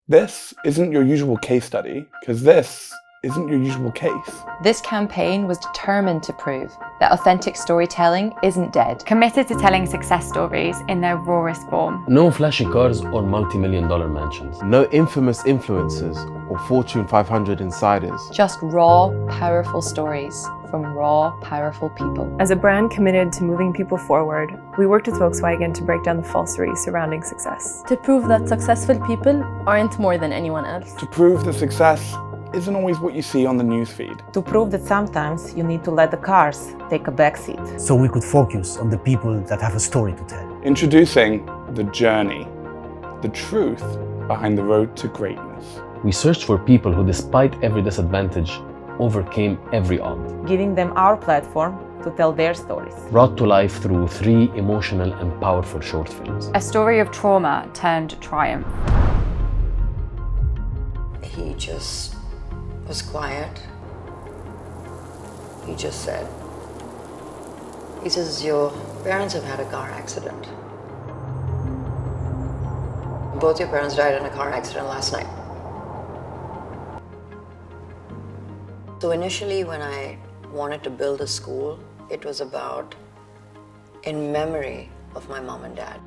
This isn't your usual case study, because this isn't your usual case. This campaign was determined to prove that authentic storytelling isn't dead. Committed to telling success stories in their rawest form. No flashy cars or multi-million-dollar mansions. No infamous influencers or Fortune 500 insiders. Just raw, powerful stories from raw, powerful people. As a brand committed to moving people forward, we worked with Volkswagen to break down the falsery surrounding success. To prove that successful people aren't more than anyone else. To prove that success isn't always what you see on the newsfeed. To prove that sometimes you need to let the cars take a backseat. So we could focus on the people that have a story to tell. Introducing The Journey, the truth behind the road to greatness. We searched for people who, despite every disadvantage, overcame every odd. Giving them our platform to tell their stories. Brought to life through 3 emotional and powerful short films. A story of trauma turned triumph. He just was quiet. He just said, he says, your parents have had a car accident. Both your parents died in a car accident last night. So initially when I wanted to build a school, it was about in memory of my mom and dad.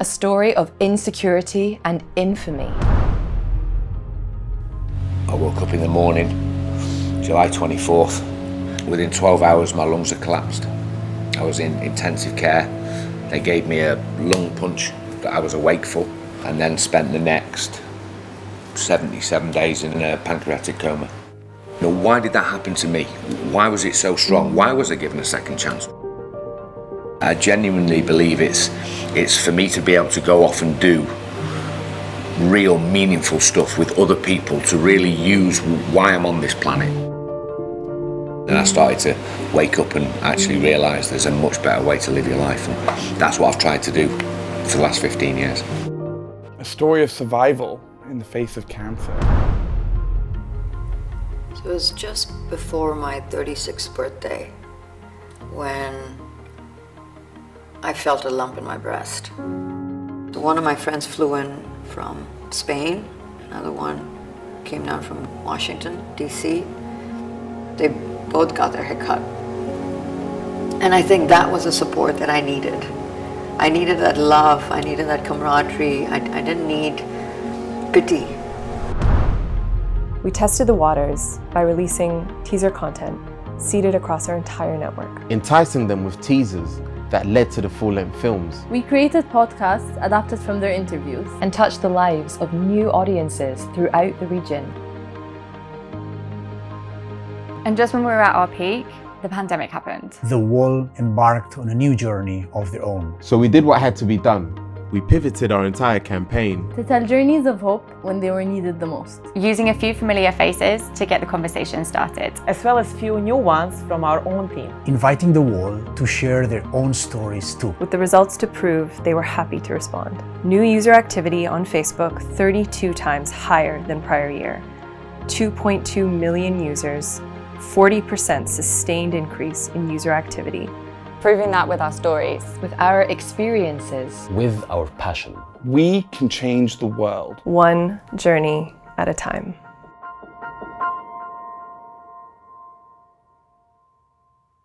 A story of insecurity and infamy. I woke up in the morning, July 24th. Within 12 hours, my lungs had collapsed. I was in intensive care. They gave me a lung punch that I was awake for, and then spent the next 77 days in a pancreatic coma. Now, why did that happen to me? Why was it so strong? Why was I given a second chance? I genuinely believe it's for me to be able to go off and do real meaningful stuff with other people, to really use why I'm on this planet. And I started to wake up and actually realise there's a much better way to live your life, and that's what I've tried to do for the last 15 years. A story of survival in the face of cancer. So it was just before my 36th birthday when I felt a lump in my breast. So one of my friends flew in from Spain, another one came down from Washington, DC. They both got their hair cut. And I think that was the support that I needed. I needed that love, I needed that camaraderie, I didn't need pity. We tested the waters by releasing teaser content seeded across our entire network. Enticing them with teasers that led to the full-length films. We created podcasts adapted from their interviews and touched the lives of new audiences throughout the region. And just when we were at our peak, the pandemic happened. The world embarked on a new journey of their own. So we did what had to be done. We pivoted our entire campaign to tell journeys of hope when they were needed the most. Using a few familiar faces to get the conversation started. As well as few new ones from our own team. Inviting the world to share their own stories too. With the results to prove they were happy to respond. New user activity on Facebook 32 times higher than prior year. 2.2 million users, 40% sustained increase in user activity. Proving that with our stories. With our experiences. With our passion. We can change the world. One journey at a time.